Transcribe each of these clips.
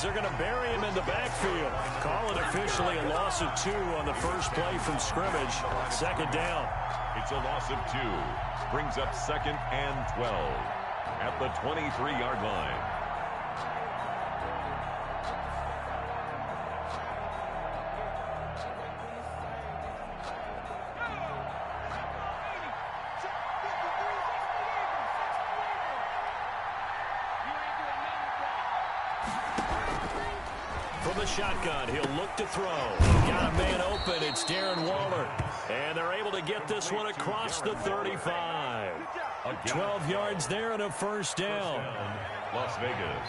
are going to bury him in the backfield. Call it officially a loss of 2 on the first play from scrimmage. Second down. It's a loss of 2. Brings up 2nd and 12 at the 23-yard line. From the shotgun, he'll look to throw. Got a man open. It's Darren Waller. And they're able to get this one across the 35. 12 yards there and a first down. Las Vegas.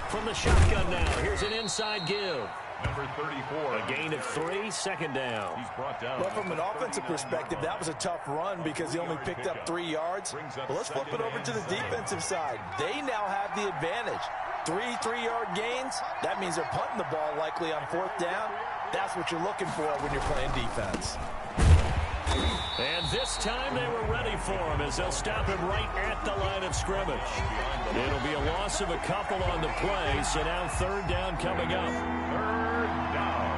From the shotgun now, here's an inside give. Number 34. A gain of 3, second down. He's brought down. Well, from an offensive perspective, that was a tough run because he only picked up 3 yards. Well, let's flip it over to the defensive side. They now have the advantage. 3 3-yard gains. That means they're punting the ball likely on 4th down. That's what you're looking for when you're playing defense. And this time they were ready for him as they'll stop him right at the line of scrimmage. It'll be a loss of a couple on the play, so now 3rd down coming up. 3rd down.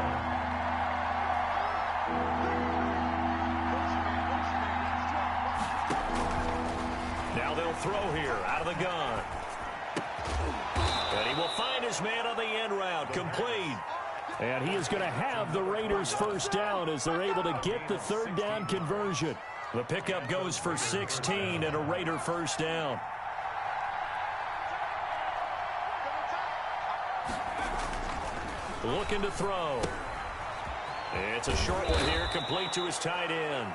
Now they'll throw here out of the gun. And he will find his man on the end route, complete. And he is going to have the Raiders first down as they're able to get the 3rd down conversion. The pickup goes for 16 and a Raider first down. Looking to throw. It's a short one here, complete to his tight end.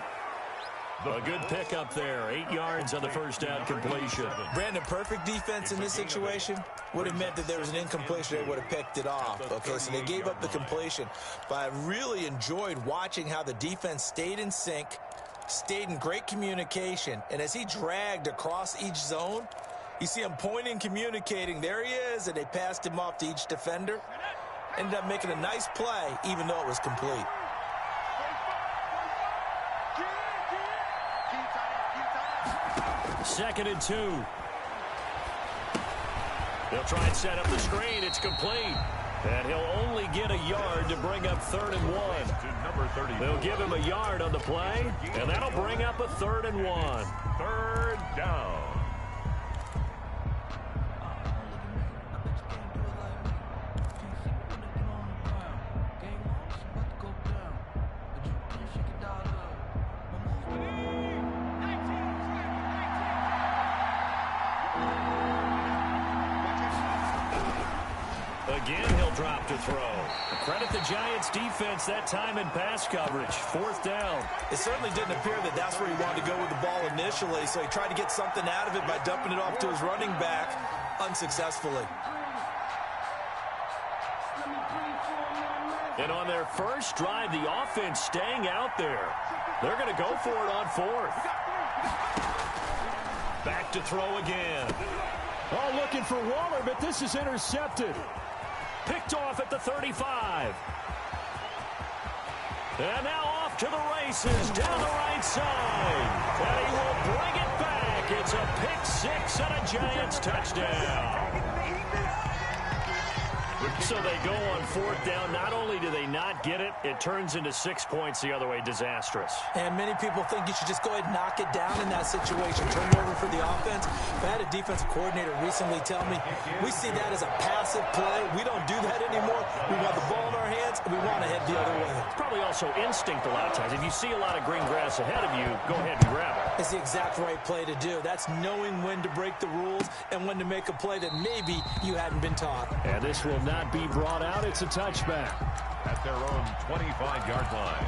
A good pickup there, 8 yards on the first down completion. Brandon, perfect defense in this situation would have meant that there was an incompletion. They would have picked it off. Okay, so they gave up the completion. But I really enjoyed watching how the defense stayed in sync, stayed in great communication. And as he dragged across each zone, you see him pointing, communicating. There he is, and they passed him off to each defender. Ended up making a nice play, even though it was complete. Second and 2. They'll try and set up the screen. It's complete. And he'll only get a yard to bring up 3rd and 1. They'll give him a yard on the play, and that'll bring up a 3rd and 1. 3rd down. Again, he'll drop to throw. Credit the Giants' defense that time in pass coverage. 4th down. It certainly didn't appear that that's where he wanted to go with the ball initially, so he tried to get something out of it by dumping it off to his running back unsuccessfully. And on their first drive, the offense staying out there. They're going to go for it on 4th. Back to throw again. Oh, looking for Waller, but this is intercepted. Picked off at the 35. And now off to the races down the right side. And he will bring it back. It's a pick 6 and a Giants touchdown. So they go on 4th down. Not only do they not get it, it turns into 6 points the other way. Disastrous. And many people think you should just go ahead and knock it down in that situation. Turn it over for the offense. I had a defensive coordinator recently tell me, we see that as a passive play. We don't do that anymore. We want the ball in our hands, and we want to head the other way. It's probably also instinct a lot of times. If you see a lot of green grass ahead of you, go ahead and grab it. It's the exact right play to do. That's knowing when to break the rules and when to make a play that maybe you hadn't been taught. And this will not be brought out. It's a touchback. At their own 25-yard line.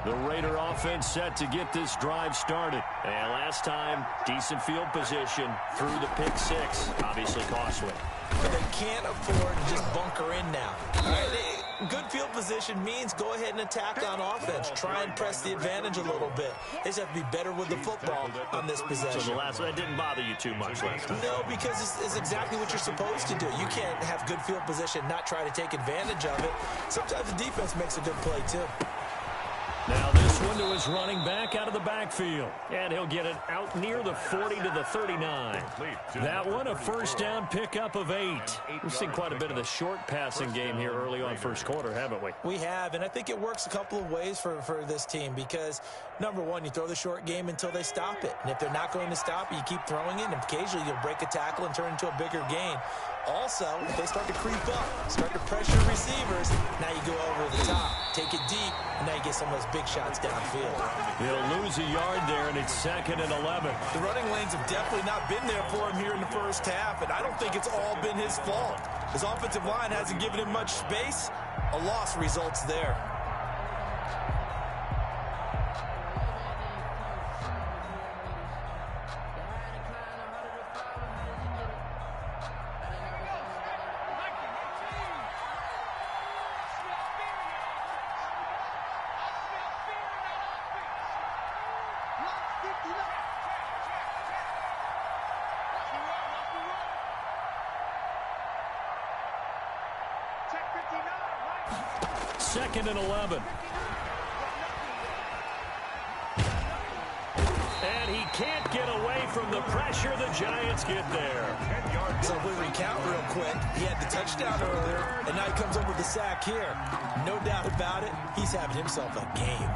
The Raider offense set to get this drive started. And last time, decent field position through the pick 6. Obviously costly. But they can't afford to just bunker in now. All right, good field position means go ahead and attack on offense. Try and press the advantage a little bit. They just have to be better with the football on this possession. So the last one, that didn't bother you too much last time? No, because it's exactly what you're supposed to do. You can't have good field position and not try to take advantage of it. Sometimes the defense makes a good play, too. Now this one to his running back out of the backfield. And he'll get it out near the 40 to the 39. That one, a first down pickup of 8. We've seen quite a bit of the short passing game here early on first quarter, haven't we? We have, and I think it works a couple of ways for this team because, number one, you throw the short game until they stop it. And if they're not going to stop it, you keep throwing it, and occasionally you'll break a tackle and turn into a bigger gain. Also, if they start to creep up, start to pressure receivers, now you go over the top, take it deep, and now you get some of those big shots downfield. He'll lose a yard there, and it's 2nd and 11. The running lanes have definitely not been there for him here in the first half, and I don't think it's all been his fault. His offensive line hasn't given him much space. A loss results there. Second and 11. And he can't get away from the pressure. The Giants get there. So if we recount real quick, he had the touchdown earlier, and now he comes up with the sack here. No doubt about it, he's having himself a game.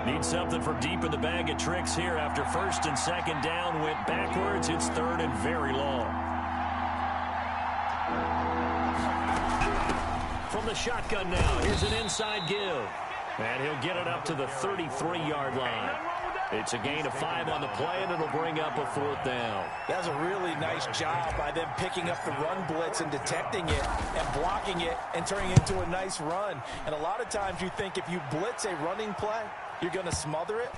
Need something from deep in the bag of tricks here after 1st and 2nd down went backwards. It's 3rd and very long. From the shotgun now, here's an inside give. And he'll get it up to the 33-yard line. It's a gain of 5 on the play, and it'll bring up a 4th down. That's a really nice job by them picking up the run blitz and detecting it and blocking it and turning it into a nice run. And a lot of times you think if you blitz a running play, you're going to smother it.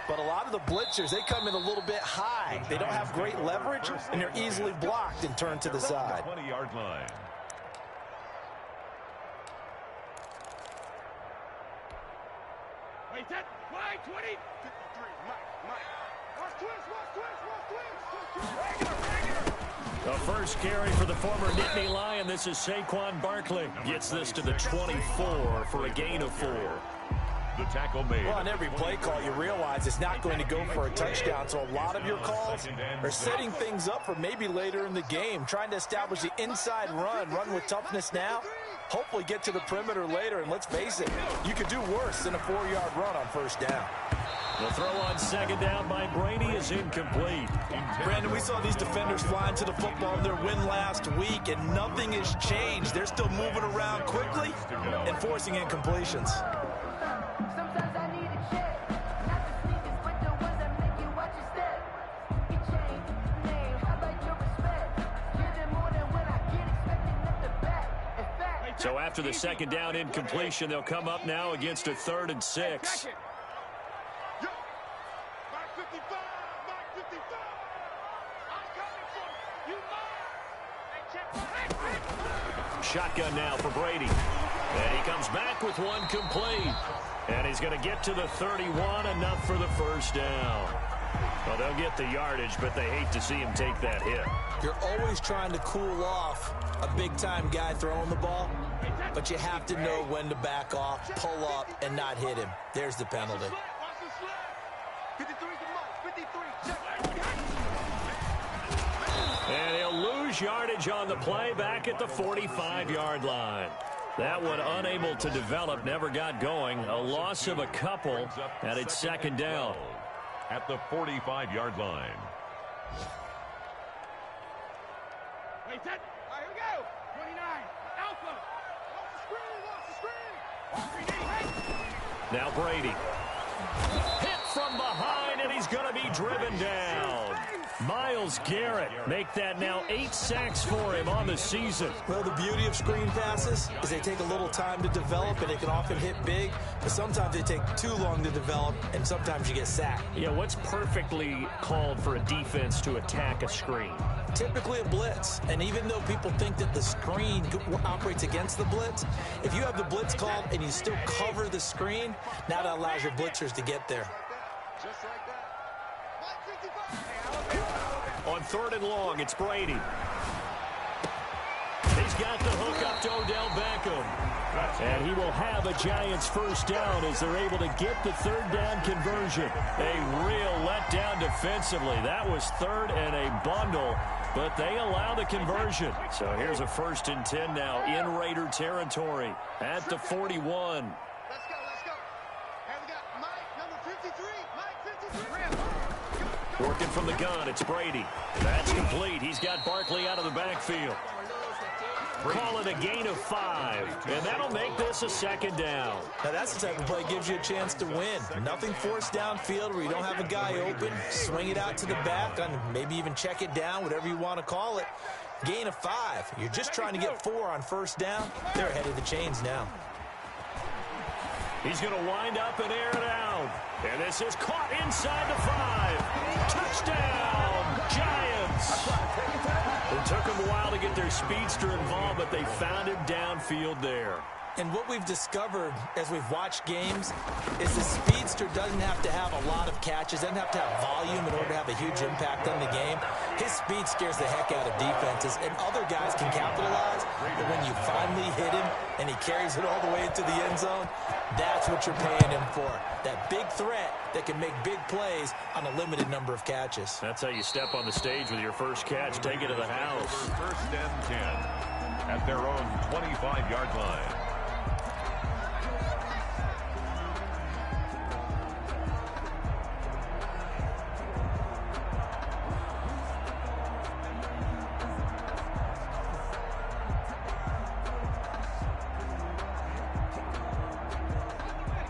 But a lot of the blitzers, they come in a little bit high. They don't have great leverage, and they're easily blocked and turned to the side. 20-yard line. Wait, that wide 20. 53, Mike. Watch twist. The first carry for the former Nittany Lion. This is Saquon Barkley. Gets this to the 24 for a gain of 4. The tackle made. Well, on every play call, you realize it's not going to go for a touchdown. So a lot of your calls are setting things up for maybe later in the game, trying to establish the inside run with toughness now, hopefully get to the perimeter later. And let's face it, you could do worse than a 4-yard run on 1st down. The throw on 2nd down by Brady is incomplete. Brandon, we saw these defenders flying to the football in their win last week, and nothing has changed. They're still moving around quickly and forcing incompletions. Sometimes I need a check, not the sneakers, but the ones that make you watch your step. Your chain, name, I like your respect. Give them more than when I get expecting at the back. In fact, So after the 2nd down incompletion, they'll come up now against a 3rd and 6. Shotgun now for Brady. And he comes back with one complete. And he's going to get to the 31, enough for the first down. Well, they'll get the yardage, but they hate to see him take that hit. You're always trying to cool off a big-time guy throwing the ball, but you have to know when to back off, pull up, and not hit him. There's the penalty. And he'll lose yardage on the play back at the 45-yard line. That one unable to develop, never got going. A loss of a couple, and it's 2nd down. At the 45-yard line. Wait, that. All right, here we go. 29. Alpha. Watch the screen. Now Brady. Hit from behind, and he's going to be driven down. Myles Garrett make that now 8 sacks for him on the season. Well, the beauty of screen passes is they take a little time to develop, and they can often hit big, but sometimes they take too long to develop, and sometimes you get sacked. Yeah, what's perfectly called for a defense to attack a screen? Typically a blitz, and even though people think that the screen operates against the blitz, if you have the blitz called and you still cover the screen, now that allows your blitzers to get there. Just like that. On 3rd and long, it's Brady. He's got the hook up to Odell Beckham. And he will have a Giants first down as they're able to get the 3rd down conversion. A real letdown defensively. That was 3rd and a bundle, but they allow the conversion. So here's a 1st and 10 now in Raider territory at the 41. Let's go, let's go. And we got Mike, number 53. Mike, 53. Working from the gun, it's Brady. That's complete. He's got Barkley out of the backfield. Call it a gain of 5, and that'll make this a 2nd down. Now that's the type of play that gives you a chance to win. Nothing forced downfield where you don't have a guy open. Swing it out to the back, and maybe even check it down, whatever you want to call it. Gain of 5. You're just trying to get 4 on 1st down. They're ahead of the chains now. He's going to wind up and air it out. And this is caught inside the 5. Touchdown, Giants. It took them a while to get their speedster involved, but they found him downfield there. And what we've discovered as we've watched games is the speedster doesn't have to have a lot of catches, doesn't have to have volume in order to have a huge impact on the game. His speed scares the heck out of defenses, and other guys can capitalize, but when you finally hit him and he carries it all the way into the end zone, that's what you're paying him for. That big threat that can make big plays on a limited number of catches. That's how you step on the stage with your first catch. Take it to the house. 1st and 10 at their own 25-yard line.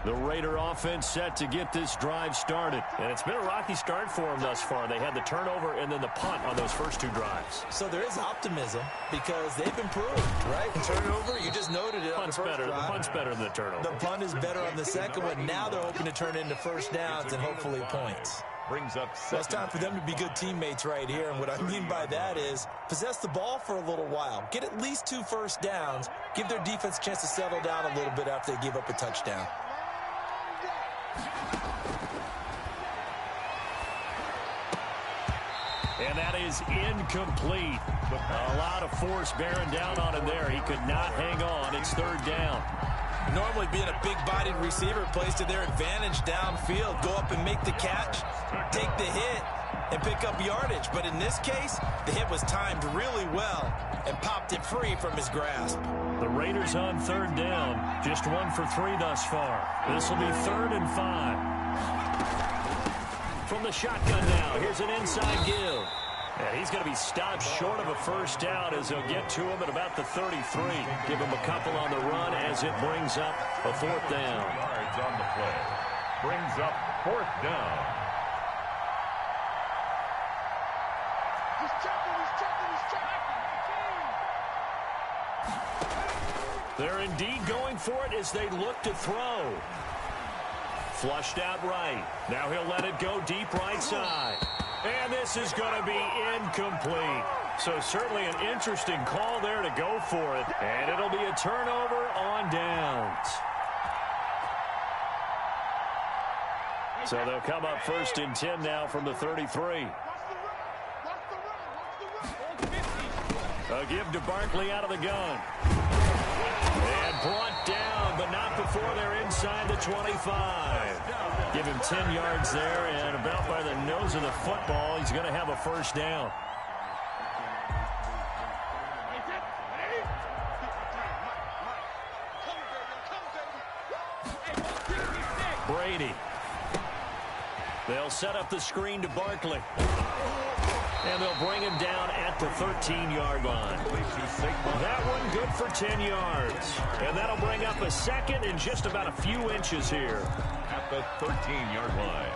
The Raider offense set to get this drive started. And it's been a rocky start for them thus far. They had the turnover and then the punt on those first 2 drives. So there is optimism because they've improved, right? Turnover, you just noted it on the first drive. The punt's better than the turnover. The punt is better on the second one. Now they're hoping to turn it into 1st downs and hopefully points. Brings up Well, it's time for them to be good teammates right here. And what I mean by that is possess the ball for a little while. Get at least 2 first downs. Give their defense a chance to settle down a little bit after they give up a touchdown. And that is incomplete. A lot of force bearing down on him there. He could not hang on. It's 3rd down. Normally being a big-bodied receiver plays to their advantage downfield. Go up and make the catch, take the hit, and pick up yardage. But in this case, the hit was timed really well and popped it free from his grasp. The Raiders on 3rd down. Just 1 for 3 thus far. This will be 3rd and 5. From the shotgun now, here's an inside give. And he's going to be stopped short of a first down as they'll get to him at about the 33. Give him a couple on the run as it brings up a 4th down. Yards on the play. Brings up 4th down. He's checking. They're indeed going for it as they look to throw. Flushed out right. Now he'll let it go deep right side. And this is going to be incomplete. So certainly an interesting call there to go for it. And it'll be a turnover on downs. So they'll come up 1st and 10 now from the 33. A give to Barkley out of the gun. And brought down, but not before they're inside the 25. Give him 10 yards there, and about by the nose of the football, he's going to have a first down. Brady. They'll set up the screen to Barkley. And they'll bring him down at the 13-yard line. That one good for 10 yards. And that'll bring up a 2nd and just about a few inches here. At the 13-yard line.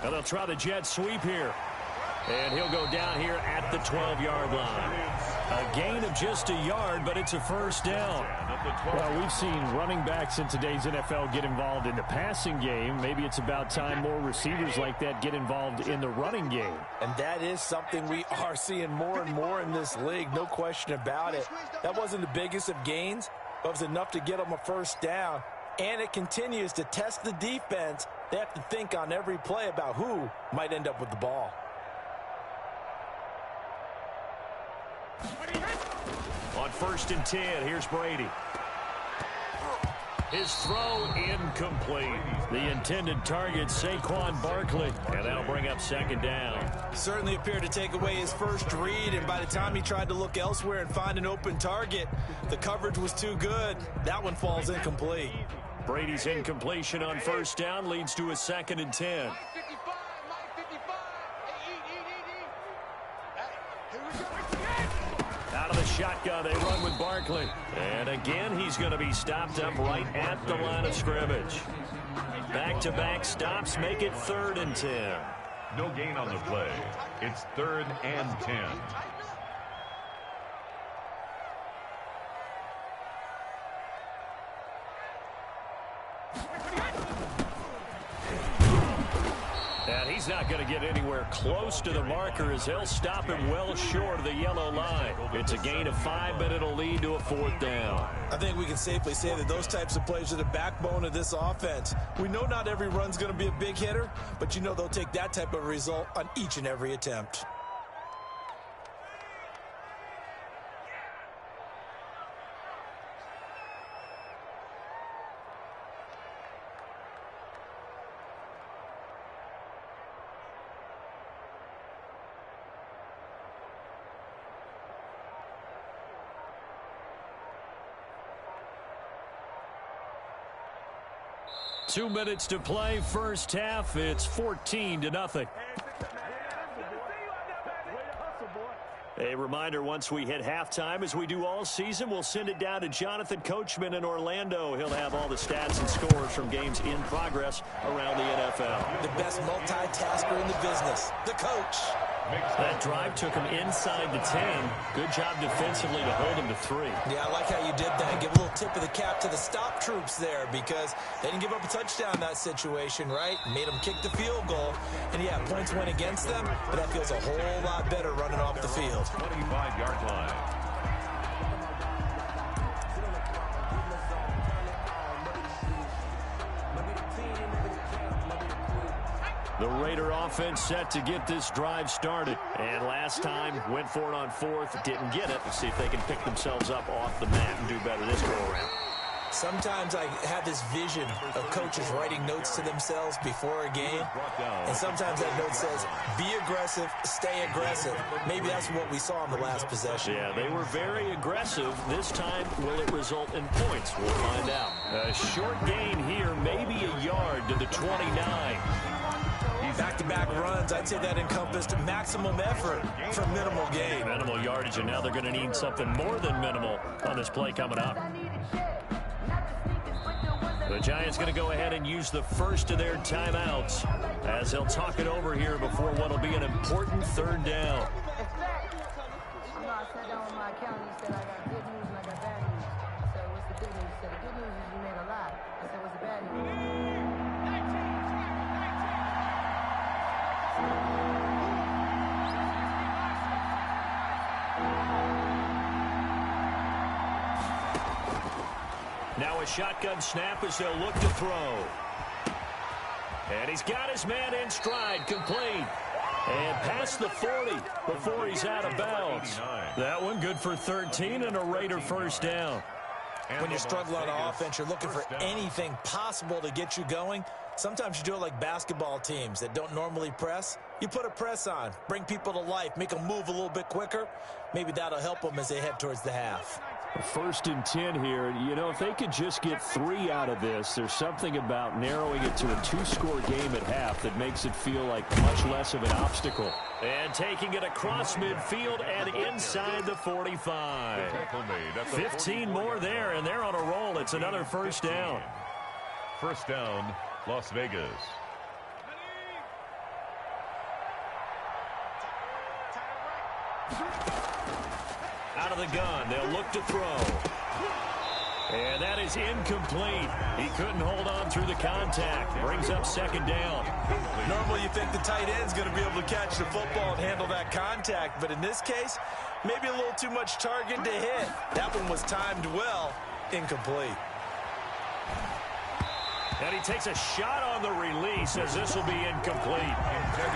And they'll try the jet sweep here. And he'll go down here at the 12-yard line. A gain of just a yard, but it's a first down. Well, we've seen running backs in today's NFL get involved in the passing game. Maybe it's about time more receivers like that get involved in the running game. And that is something we are seeing more and more in this league, no question about it. That wasn't the biggest of gains, but it was enough to get them a first down. And it continues to test the defense. They have to think on every play about who might end up with the ball. On 1st and 10, here's Brady. His throw incomplete. The intended target, Saquon Barkley. And that'll bring up 2nd down. Certainly appeared to take away his first read, and by the time he tried to look elsewhere and find an open target, the coverage was too good. That one falls incomplete. Brady's incompletion on 1st down leads to a 2nd and 10. Out of the shotgun, they run with Barkley. And again, he's going to be stopped up right at the line of scrimmage. Back-to-back stops make it 3rd and 10. No gain on the play. It's 3rd and 10. And he's not going to get anywhere close to the marker as they'll stop him well short of the yellow line. It's a gain of 5, but it'll lead to a 4th down. I think we can safely say that those types of plays are the backbone of this offense. We know not every run's going to be a big hitter, but you know they'll take that type of result on each and every attempt. Two minutes to play, first half. It's 14-0. A reminder, once we hit halftime, as we do all season, we'll send it down to Jonathan Coachman in Orlando. He'll have all the stats and scores from games in progress around the NFL. The best multitasker in the business, the coach. That drive took him inside the 10. Good job defensively to hold him to 3. Yeah, I like how you did that. Give a little tip of the cap to the stop troops there because they didn't give up a touchdown in that situation, right? Made them kick the field goal. And, yeah, points went against them, but that feels a whole lot better running off the field. 25-yard line. The Raider offense set to get this drive started. And last time, went for it on 4th, didn't get it. Let's see if they can pick themselves up off the mat and do better this go-around. Sometimes I have this vision of coaches writing notes to themselves before a game. And sometimes that note says, be aggressive, stay aggressive. Maybe that's what we saw in the last possession. Yeah, they were very aggressive. This time, will it result in points? We'll find out. A short gain here, maybe a yard to the 29. Back-to-back runs, I'd say that encompassed maximum effort for minimal gain. Minimal yardage, and now they're going to need something more than minimal on this play coming up. The Giants going to go ahead and use the first of their timeouts as they'll talk it over here before what will be an important 3rd down. I sat down with my accountant. He said, I got good news and I got bad news. I said, what's the good news? He said, the good news is you made a lot. I said, what's the bad news? Now a shotgun snap as they'll look to throw. And he's got his man in stride, complete. And past the 40 before he's out of bounds. That one good for 13 and a Raider first down. When you're struggling on offense, you're looking for anything possible to get you going. Sometimes you do it like basketball teams that don't normally press. You put a press on, bring people to life, make them move a little bit quicker. Maybe that'll help them as they head towards the half. 1st and 10 here. You know, if they could just get 3 out of this, there's something about narrowing it to a 2-score game at half that makes it feel like much less of an obstacle. And taking it across midfield and inside the 45. 15 more there, and they're on a roll. It's another first down. First down, Las Vegas. Out of the gun, they'll look to throw. And that is incomplete. He couldn't hold on through the contact. Brings up 2nd down. Normally you think the tight end's going to be able to catch the football and handle that contact, but in this case, maybe a little too much target to hit. That one was timed well, incomplete. And he takes a shot on the release as this will be incomplete.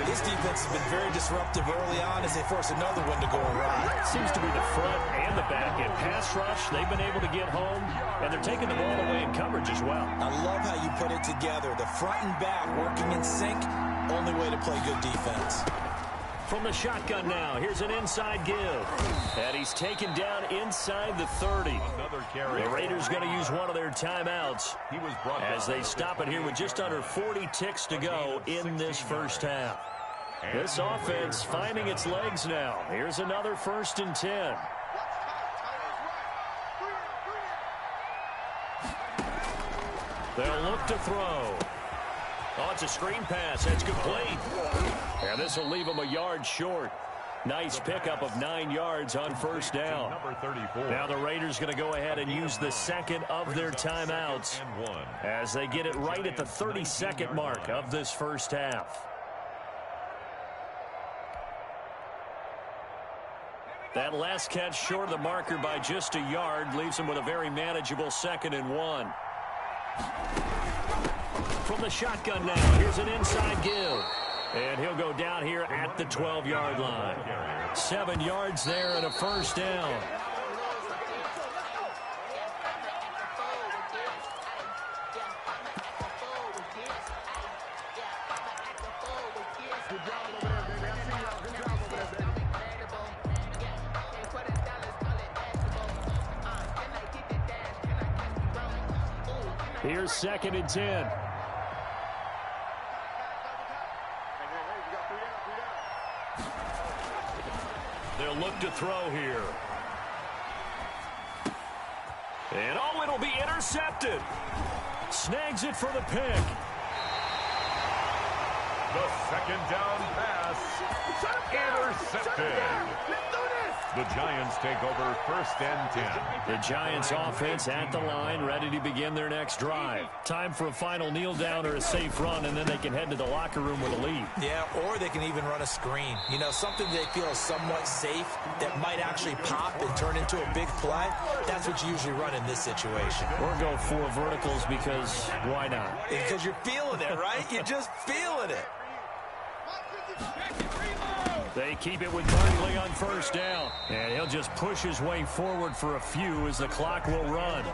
His defense has been very disruptive early on as they force another one to go awry. Seems to be the front and the back. In pass rush, they've been able to get home, and they're taking the ball away in coverage as well. I love how you put it together. The front and back working in sync, only way to play good defense. From the shotgun now, here's an inside give. And he's taken down inside the 30. Another carry. The Raiders going to use one of their timeouts He was brought as down. they stop it here with just under 40 ticks to go in this first half. This offense finding its legs now. Here's another 1st and 10. They'll look to throw. Oh, it's a screen pass. That's complete. And this will leave them a yard short. Nice pickup of 9 yards on first down. Number 34. Now the Raiders going to go ahead and use the second of their timeouts as they get it right at the 32nd mark of this first half. That last catch short of the marker by just a yard leaves them with a very manageable 2nd and 1. From the shotgun now, here's an inside give. And he'll go down here at the 12-yard line. 7 yards there and a first down. Here's 2nd and 10. They'll look to throw here. And oh, it'll be intercepted. Snags it for the pick. The 2nd down pass. Intercepted. The Giants take over 1st and 10. The Giants offense at the line, ready to begin their next drive. Time for a final kneel down or a safe run, and then they can head to the locker room with a lead. Yeah, or they can even run a screen. You know, something they feel is somewhat safe that might actually pop and turn into a big play. That's what you usually run in this situation. Or go 4 verticals because why not? Because you're feeling it, right? You're just feeling it. They keep it with Barkley on first down. And he'll just push his way forward for a few as the clock will run.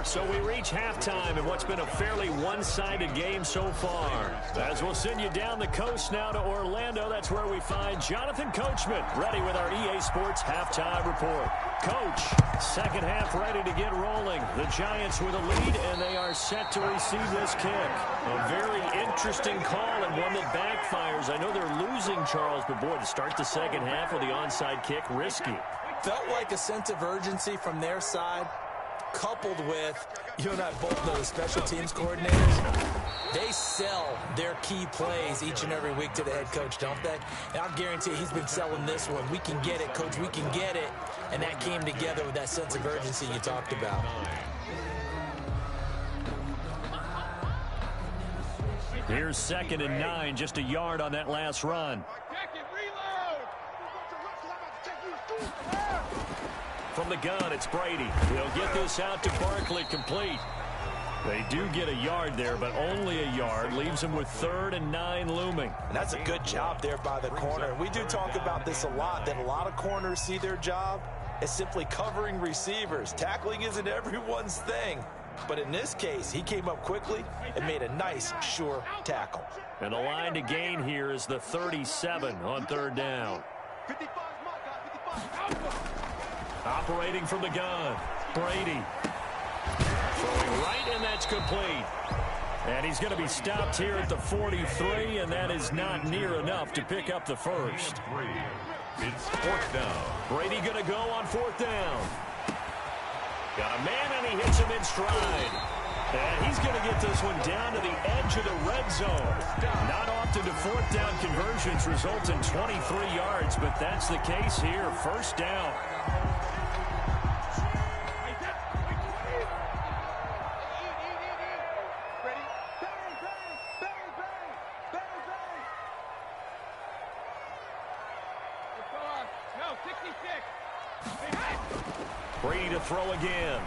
So we reach halftime in what's been a fairly one-sided game so far. As we'll send you down the coast now to Orlando, that's where we find Jonathan Coachman, ready with our EA Sports halftime report. Coach, second half ready to get rolling. The Giants with a lead, and they are set to receive this kick. A very interesting call and one that backfires. I know they're losing, Charles, but boy, to start the second half with the onside kick, risky. Felt like a sense of urgency from their side, coupled with, you and I both know the special teams coordinators. They sell their key plays each and every week to the head coach, don't they? And I guarantee he's been selling this one. We can get it, coach, we can get it. And that came together with that sense of urgency you talked about. Here's 2nd and 9, just a yard on that last run. From the gun, it's Brady. He'll get this out to Barkley, complete. They do get a yard there, but only a yard. Leaves them with 3rd and 9 looming. And that's a good job there by the corner. We do talk about this a lot, that a lot of corners see their job as simply covering receivers. Tackling isn't everyone's thing. But in this case, he came up quickly and made a nice, sure tackle. And the line to gain here is the 37 on third down. 55 mark, guys, 55. Operating from the gun, Brady. Throwing right, and that's complete. And he's going to be stopped here at the 43, and that is not near enough to pick up the first. It's fourth down. Brady going to go on fourth down. Got a man, and he hits him in stride. And he's going to get this one down to the edge of the red zone. Not often do fourth down conversions result in 23 yards, but that's the case here. First down. Brady to throw again.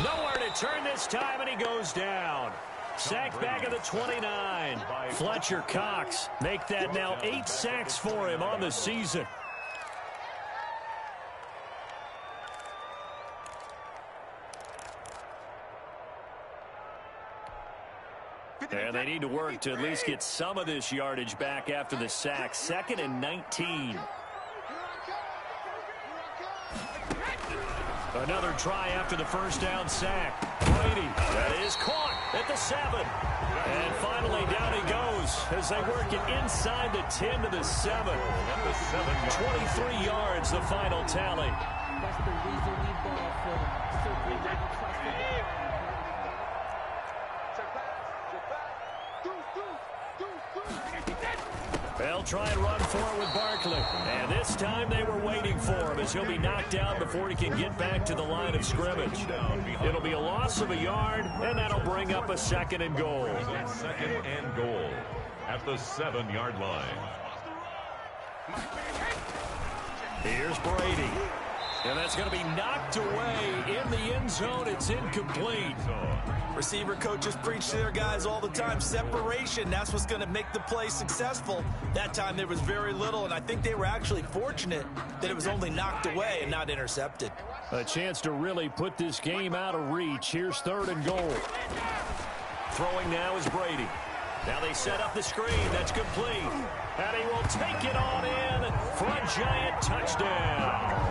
Nowhere to turn this time, and he goes down. Sack back at the 29. Fletcher Cox make that now 8 sacks for him on the season. And they need to work to at least get some of this yardage back after the sack. 2nd and 19. Another try after the first down sack. Brady, that is caught at the 7. And finally down he goes as they work it inside the 10 to the 7. 23 yards, the final tally. That's the reason we ball for them. Circle that trust them. They'll try and run for it with Barkley. And this time they were waiting for him as he'll be knocked down before he can get back to the line of scrimmage. It'll be a loss of a yard, and that'll bring up a 2nd and goal. 2nd and goal at the 7-yard line. Here's Brady. And that's going to be knocked away in the end zone. It's incomplete. Receiver coaches preach to their guys all the time. Separation, that's what's going to make the play successful. That time there was very little, and I think they were actually fortunate that it was only knocked away and not intercepted. A chance to really put this game out of reach. Here's 3rd and goal. Throwing now is Brady. Now they set up the screen. That's complete. And he will take it on in for a giant touchdown.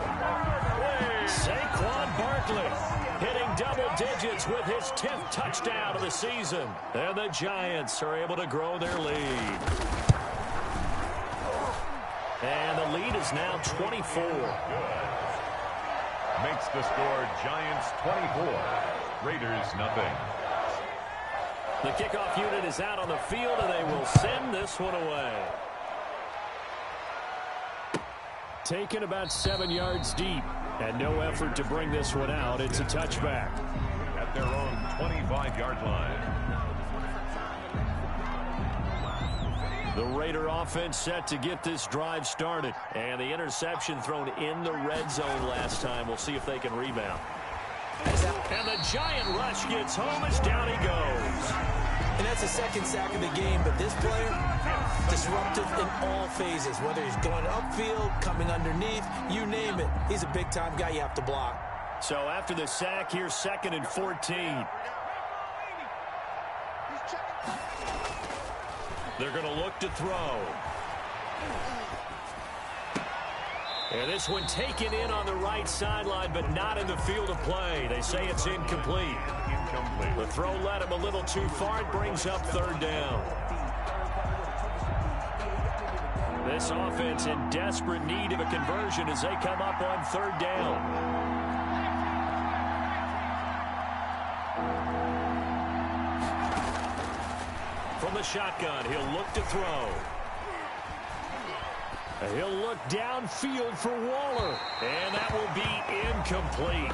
Saquon Barkley hitting double digits with his 10th touchdown of the season. And the Giants are able to grow their lead. And the lead is now 24. Makes the score Giants 24, Raiders nothing. The kickoff unit is out on the field, and they will send this one away. Taken about 7 yards deep, and no effort to bring this one out. It's a touchback. At their own 25-yard line. The Raider offense set to get this drive started. And the interception thrown in the red zone last time. We'll see if they can rebound. And the giant rush gets home as down he goes. And that's the 2nd sack of the game, but this player, disruptive in all phases, whether he's going upfield, coming underneath, you name it. He's a big-time guy you have to block. So after the sack, here's 2nd and 14. They're going to look to throw. And this one taken in on the right sideline, but not in the field of play. They say it's incomplete. The throw led him a little too far. It brings up 3rd down. This offense in desperate need of a conversion as they come up on 3rd down. From the shotgun, he'll look to throw. He'll look downfield for Waller, and that will be incomplete.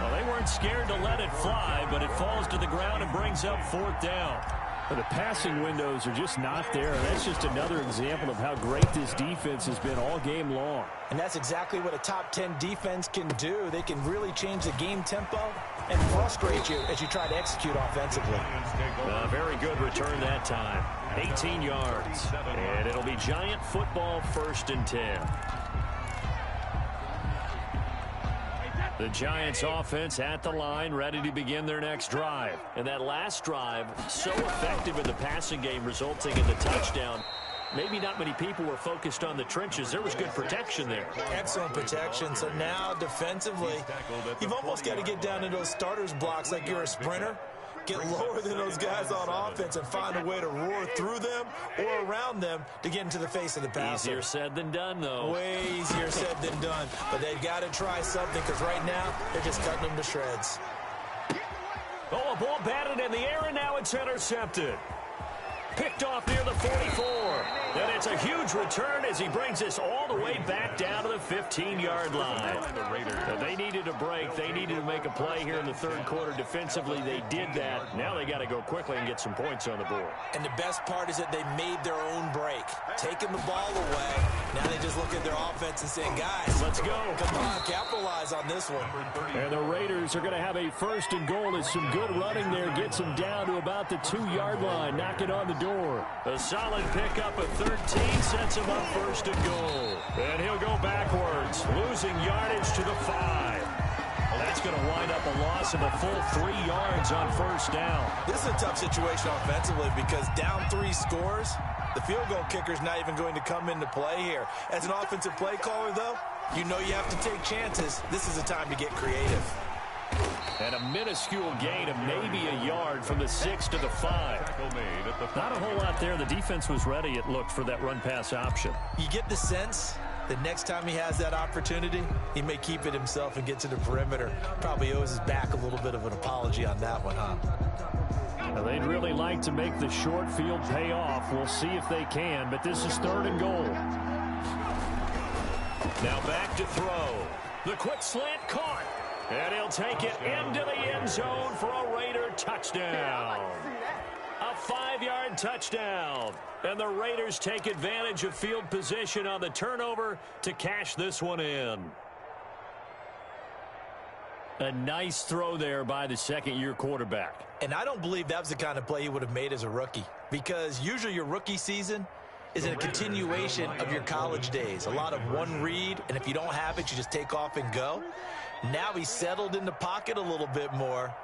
Well, they weren't scared to let it fly, but it falls to the ground and brings up 4th down. The passing windows are just not there. That's just another example of how great this defense has been all game long. And that's exactly what a top 10 defense can do. They can really change the game tempo and frustrate you as you try to execute offensively. A very good return that time. 18 yards. And it'll be Giant football, 1st and 10. The Giants offense at the line, ready to begin their next drive. And that last drive, so effective in the passing game, resulting in the touchdown. Maybe not many people were focused on the trenches. There was good protection there. Excellent protection. So now defensively, you've almost got to get down into those starters blocks like you're a sprinter. Get lower than those guys on offense and find a way to roar through them or around them to get into the face of the passer. Easier said than done, though. Way easier said than done. But they've got to try something because right now they're just cutting them to shreds. Oh, a ball batted in the air, and now it's intercepted. Picked off near the 44. And it's a huge return as he brings this all the way back down to the 15-yard line. They needed a break. They needed to make a play here in the third quarter. Defensively, they did that. Now they got to go quickly and get some points on the board. And the best part is that they made their own break. Taking the ball away. Now they just look at their offense and saying, guys, let's go. Come on, capitalize on this one. And the Raiders are going to have a first and goal as some good running there gets them down to about the 2-yard line. Knock it on the door. A solid pickup of 13 sets him up first and goal. And he'll go backwards, losing yardage to the 5. That's going to wind up a loss of a full 3 yards on first down. This is a tough situation offensively because down 3 scores, the field goal kicker's not even going to come into play here. As an offensive play caller, though, you know you have to take chances. This is a time to get creative. And a minuscule gain of maybe a yard from the 6 to the 5. Not a whole lot there. The defense was ready, it looked, for that run-pass option. You get the sense that next time he has that opportunity, he may keep it himself and get to the perimeter. Probably owes his back a little bit of an apology on that one, huh? Now, they'd really like to make the short field pay off. We'll see if they can, but this is third and goal. Now back to throw. The quick slant caught. And he'll take it into the end zone for a Raider touchdown. A 5-yard touchdown. And the Raiders take advantage of field position on the turnover to cash this one in. A nice throw there by the second-year quarterback. And I don't believe that was the kind of play he would have made as a rookie. Because usually your rookie season is a continuation of your college days. A lot of one read, and if you don't have it, you just take off and go. Now he's settled in the pocket a little bit more,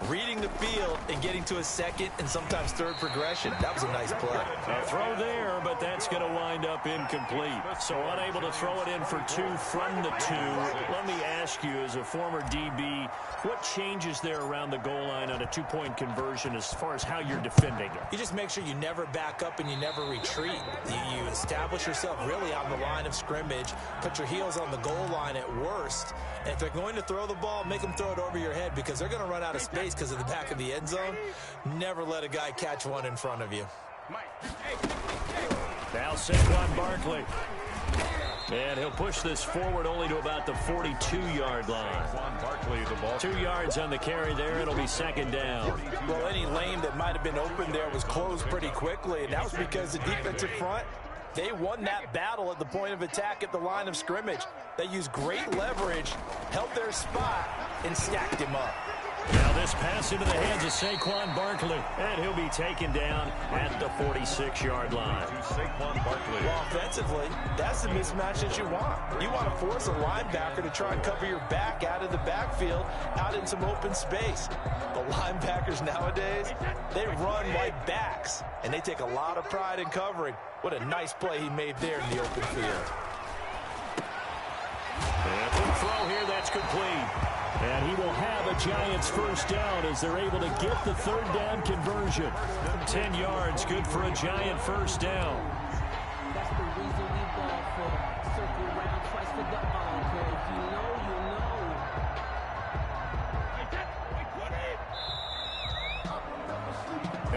reading the field and getting to a second and sometimes third progression. That was a nice play. A throw there, but that's going to wind up incomplete. So unable to throw it in for 2 from the 2. Let me ask you, as a former DB, what changes there around the goal line on a 2-point conversion as far as how you're defending it? You just make sure you never back up and you never retreat. You establish yourself really on the line of scrimmage, put your heels on the goal line at worst, and if they're going to throw the ball, make them throw it over your head because they're going to run out of space because of the back of the end zone. Never let a guy catch one in front of you. Now Saquon Barkley. And he'll push this forward only to about the 42-yard line. 2 yards on the carry there. It'll be second down. Well, any lane that might have been open there was closed pretty quickly, and that was because the defensive front, they won that battle at the point of attack at the line of scrimmage. They used great leverage, held their spot, and stacked him up. Now this pass into the hands of Saquon Barkley, and he'll be taken down at the 46-yard line. Saquon Barkley. Well, offensively, that's the mismatch that you want. You want to force a linebacker to try and cover your back out of the backfield, out in some open space. The linebackers nowadays, they run like backs, and they take a lot of pride in covering. What a nice play he made there in the open field. And the throw here, that's complete. And he will have a Giants first down as they're able to get the third down conversion. 10 yards, good for a Giant first down. That's the reason we ball for. Circle around twice for the encore. If you know, you know.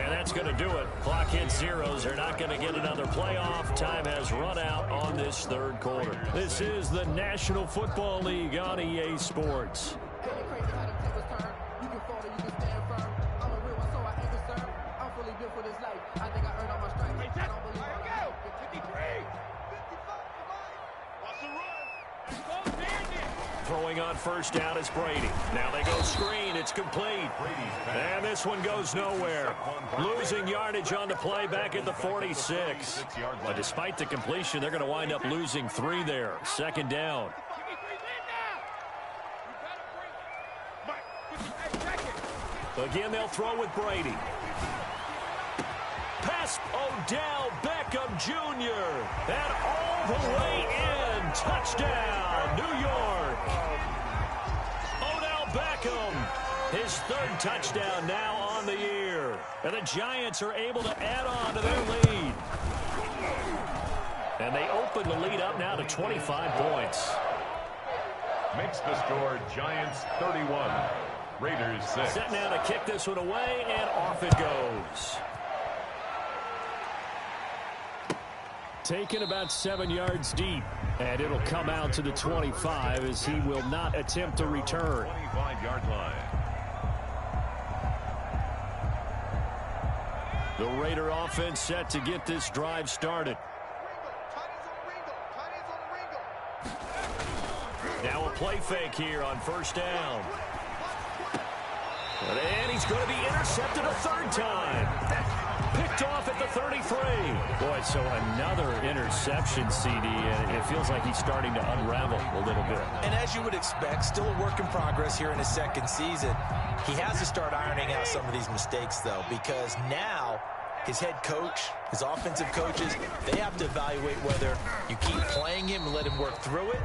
And that's going to do it. Clock hits zeros. They're not going to get another playoff. Time has run out on this third quarter. This is the National Football League on EA Sports. Crazy how the tables turn. You can fall or you can stand firm. I'm a real one, so I ain't concerned. I'm fully built for this life. I think I earned all my stripes. I don't believe all I have. 55, watch the run. Go, Daniel. Throwing on first down is Brady. Now they go screen. It's complete. And this one goes nowhere. Losing yardage on the play back at the 46. But despite the completion, they're going to wind up losing 3 there. Second down. Again, they'll throw with Brady. Pass, Odell Beckham Jr. And all the way in. Touchdown, New York. Odell Beckham, his third touchdown now on the year. And the Giants are able to add on to their lead. And they open the lead up now to 25 points. Makes the score Giants 31, Raiders 6. Set now to kick this one away, and off it goes. Taken about 7 yards deep, and it'll come out to the 25 as he will not attempt to return. 25-yard line. The Raider offense set to get this drive started. Now a play fake here on first down. And he's going to be intercepted a third time. Picked off at the 33. Boy, so another interception, CD, and it feels like he's starting to unravel a little bit. And as you would expect, still a work in progress here in his second season. He has to start ironing out some of these mistakes, though, because now his head coach, his offensive coaches, they have to evaluate whether you keep playing him and let him work through it,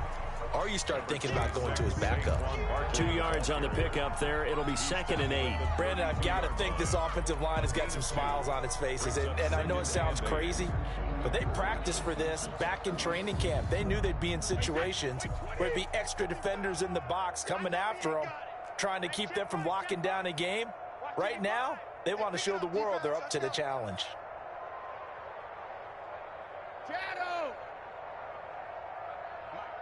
or you start thinking about going to his backup. 2 yards on the pickup there. It'll be 2nd and 8. Brandon, I've got to think this offensive line has got some smiles on its faces. And I know it sounds crazy, but they practiced for this back in training camp. They knew they'd be in situations where it'd be extra defenders in the box coming after them, trying to keep them from locking down a game. Right now, they want to show the world they're up to the challenge. Shadow!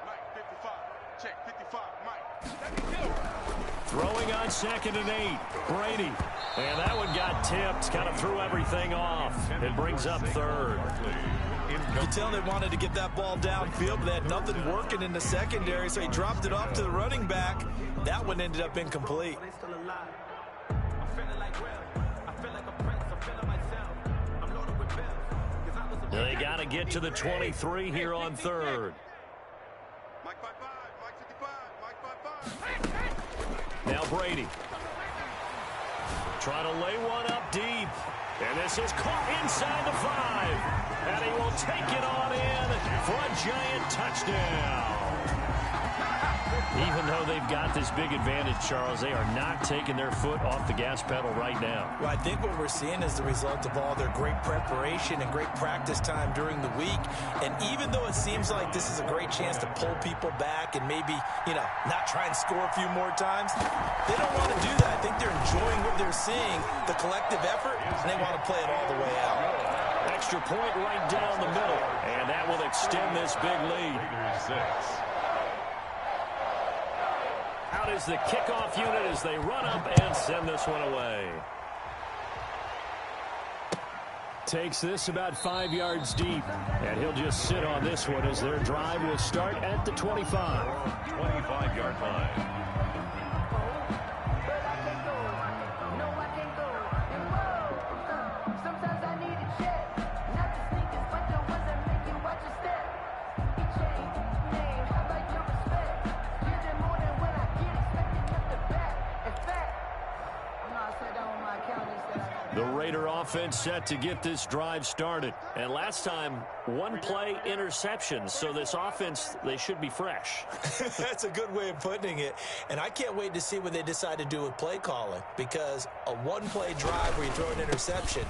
Mike, 55. Check, 55, Mike. Throwing on 2nd and 8. Brady. And that one got tipped. Kind of threw everything off. It brings up 3rd. You can tell they wanted to get that ball downfield, but they had nothing working in the secondary, so he dropped it off to the running back. That one ended up incomplete. They got to get to the 23 here on 3rd. Mike 55, Mike 55, Mike 55. Now Brady. Trying to lay one up deep. And this is caught inside the 5. And he will take it on in for a Giant touchdown. Even though they've got this big advantage, Charles, they are not taking their foot off the gas pedal right now. Well, I think what we're seeing is the result of all their great preparation and great practice time during the week. And even though it seems like this is a great chance to pull people back and maybe, not try and score a few more times, they don't want to do that. I think they're enjoying what they're seeing, the collective effort, and they want to play it all the way out. Extra point right down the middle, and that will extend this big lead. 6. Out is the kickoff unit as they run up and send this one away. Takes this about 5 yards deep, and he'll just sit on this one as their drive will start at the 25. 25-yard line. The Raider offense set to get this drive started. And last time, one play interception. So this offense, they should be fresh. That's a good way of putting it. And I can't wait to see what they decide to do with play calling. Because a one-play drive where you throw an interception,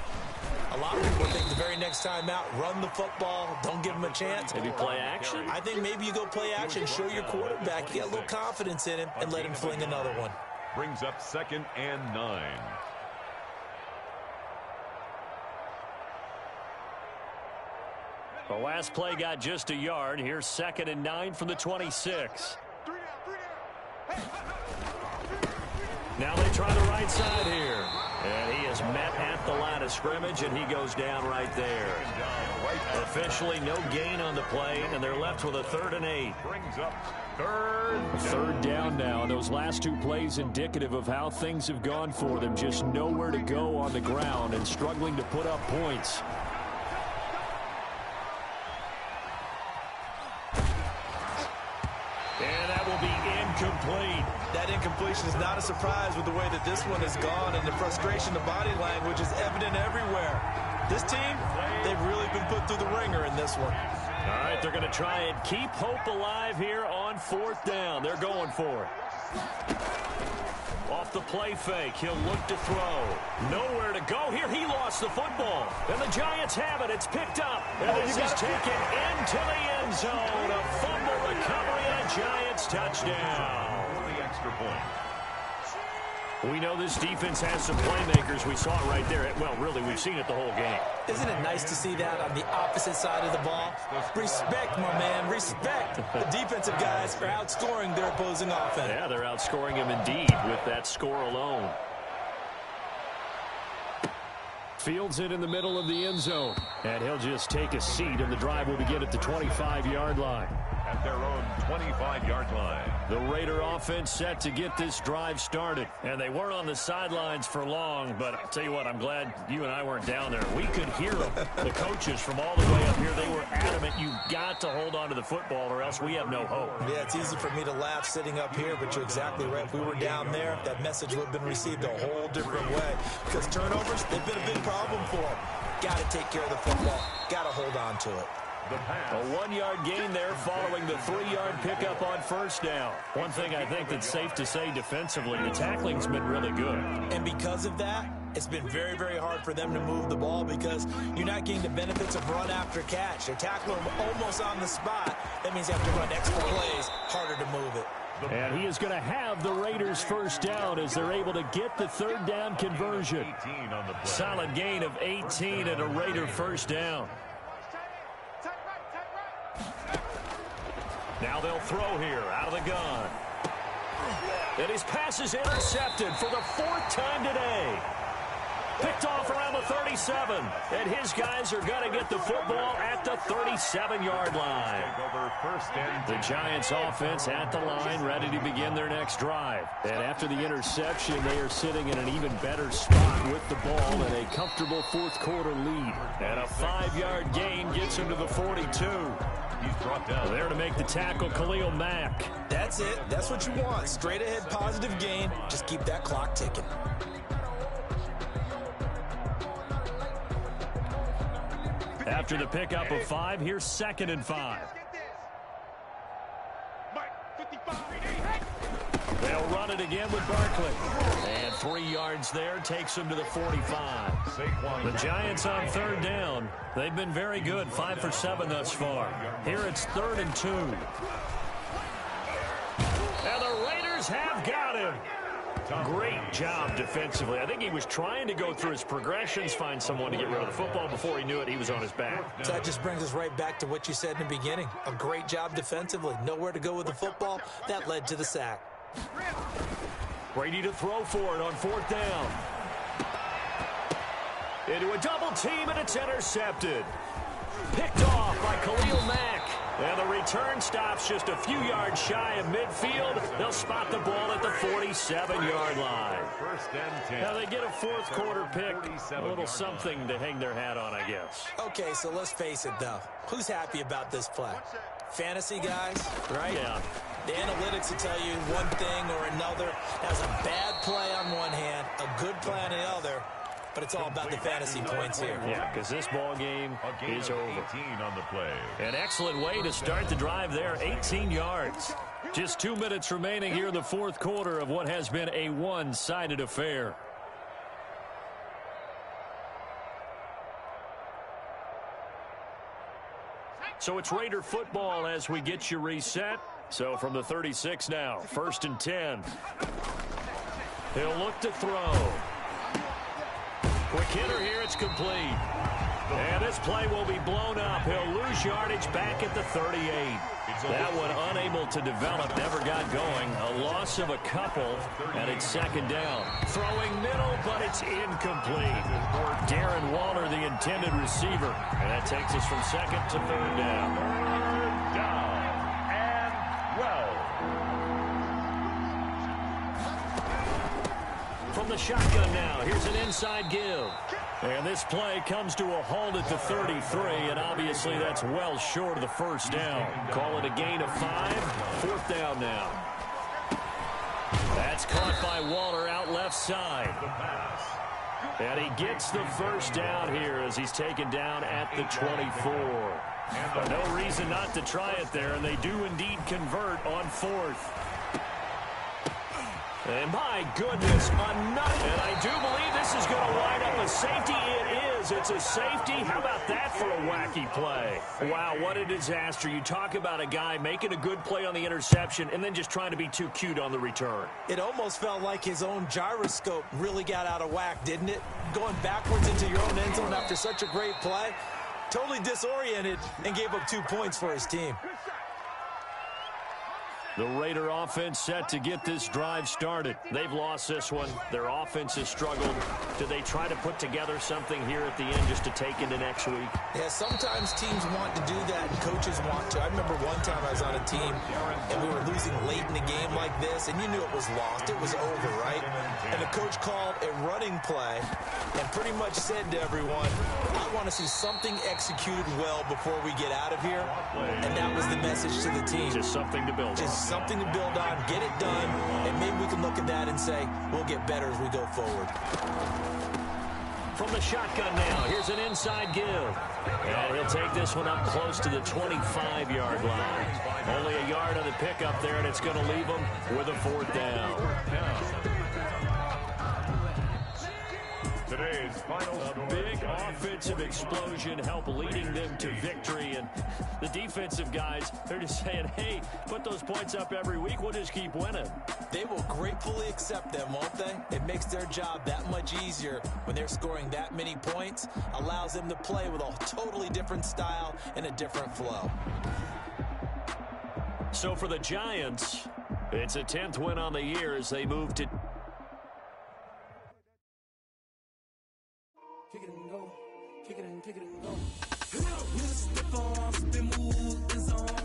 a lot of people think the very next time out, run the football, don't give them a chance. Maybe play action? I think maybe you go play action, show your quarterback, get a little confidence in him, and let him fling another one. Brings up 2nd and 9. The last play got just a yard. Here's 2nd and 9 from the 26. Now they try the right side here. And he is met at the line of scrimmage, and he goes down right there. Officially no gain on the play, and they're left with a 3rd and 8. Brings up 3rd. Third down now. Those last two plays indicative of how things have gone for them. Just nowhere to go on the ground and struggling to put up points. incomplete. That incompletion is not a surprise with the way that this one has gone, and the frustration, the body language is evident everywhere. This team, they've really been put through the ringer in this one. All right, they're going to try and keep hope alive here on 4th down. They're going for it. Off the play fake, he'll look to throw. Nowhere to go here. He lost the football. And the Giants have it. It's picked up. And this is taken into the end zone. A fumble recovery and a Giants touchdown. The extra point. We know this defense has some playmakers. We saw it right there. Well, really, we've seen it the whole game. Isn't it nice to see that on the opposite side of the ball? Respect, my man, respect. The defensive guys are outscoring their opposing offense. Yeah, they're outscoring him indeed with that score alone. Fields it in the middle of the end zone. And he'll just take a seat, and the drive will begin at the 25-yard line. At their own 25-yard line. The Raider offense set to get this drive started. And they weren't on the sidelines for long, but I'll tell you what, I'm glad you and I weren't down there. We could hear them. The coaches from all the way up here, they were adamant. You've got to hold on to the football or else we have no hope. Yeah, it's easy for me to laugh sitting up here, but you're exactly right. If we were down there, that message would have been received a whole different way. Because turnovers, they've been a big problem for them. Got to take care of the football. Got to hold on to it. A 1-yard gain there following the 3-yard pickup on 1st down. One thing I think that's safe to say defensively, the tackling's been really good. And because of that, it's been very, very hard for them to move the ball because you're not getting the benefits of run after catch. They're tackling them almost on the spot. That means you have to run extra plays, harder to move it. And he is going to have the Raiders 1st down as they're able to get the 3rd down conversion. Solid gain of 18 and a Raider 1st down. Now they'll throw here out of the gun. And his pass is intercepted for the 4th time today. Picked off around the 37. And his guys are going to get the football at the 37-yard line. The Giants offense at the line, ready to begin their next drive. And after the interception, they are sitting in an even better spot with the ball and a comfortable 4th quarter lead. And a 5-yard gain gets him to the 42. He's brought down. There to make the tackle, Khalil Mack. That's it. That's what you want. Straight ahead positive gain. Just keep that clock ticking. After the pickup of 5, here's 2nd and 5. They'll run it again with Barkley. And 3 yards there takes him to the 45. The Giants on 3rd down. They've been very good, 5 for 7 thus far. Here it's 3rd and 2. And the Raiders have got him. Great job defensively. I think he was trying to go through his progressions, find someone to get rid of the football. Before he knew it, he was on his back. So that just brings us right back to what you said in the beginning. A great job defensively. Nowhere to go with the football. That led to the sack. Brady to throw for it on 4th down. Into a double team, and it's intercepted. Picked off by Khalil Mack. And the return stops just a few yards shy of midfield. They'll spot the ball at the 47-yard line. 1st and 10. Now they get a 4th quarter pick. A little something to hang their hat on, I guess. Okay, so let's face it, though. Who's happy about this play? Fantasy guys, right? Yeah. The analytics will tell you one thing or another. That was a bad play on one hand, a good play on the other. But it's all about the fantasy points here. Yeah, because this ball game is over. 18 on the play. An excellent way to start the drive there, 18 yards. Just 2 minutes remaining here in the 4th quarter of what has been a one-sided affair. So it's Raider football as we get you reset. So from the 36 now, 1st and 10. He'll look to throw. Quick hitter here, it's complete. And this play will be blown up. He'll lose yardage back at the 38. That one unable to develop, never got going. A loss of a couple, and it's 2nd down. Throwing middle, but it's incomplete. Darren Waller, the intended receiver. And that takes us from 2nd to 3rd down. 3rd down and 12. From the shotgun now, here's an inside give. And this play comes to a halt at the 33, and obviously that's well short of the 1st down. Call it a gain of 5, 4th down now. That's caught by Waller out left side. And he gets the first down here as he's taken down at the 24. But no reason not to try it there, and they do indeed convert on fourth. And my goodness, another. And I do believe this is going to wind up a safety. It is. It's a safety. How about that for a wacky play? Wow, what a disaster. You talk about a guy making a good play on the interception and then just trying to be too cute on the return. It almost felt like his own gyroscope really got out of whack, didn't it? Going backwards into your own end zone after such a great play. Totally disoriented and gave up 2 points for his team. The Raider offense set to get this drive started. They've lost this one. Their offense has struggled. Do they try to put together something here at the end just to take into next week? Yeah, sometimes teams want to do that and coaches want to. I remember one time I was on a team and we were losing late in a game like this and you knew it was lost. It was over, right? And the coach called a running play and pretty much said to everyone, I want to see something executed well before we get out of here. And that was the message to the team. Just something to build on. Something to build on, get it done, and maybe we can look at that and say, we'll get better as we go forward. From the shotgun now, here's an inside give. And he'll take this one up close to the 25-yard line. Only a yard on the pickup there, and it's going to leave him with a fourth down. Today's final A big offensive explosion helped leading them to victory. And the defensive guys, they're just saying, hey, put those points up every week. We'll just keep winning. They will gratefully accept them, won't they? It makes their job that much easier when they're scoring that many points. Allows them to play with a totally different style and a different flow. So for the Giants, it's a 10th win on the year as they move to... Kick it and go. Kick it and go. With stiff arms, spin move the zone.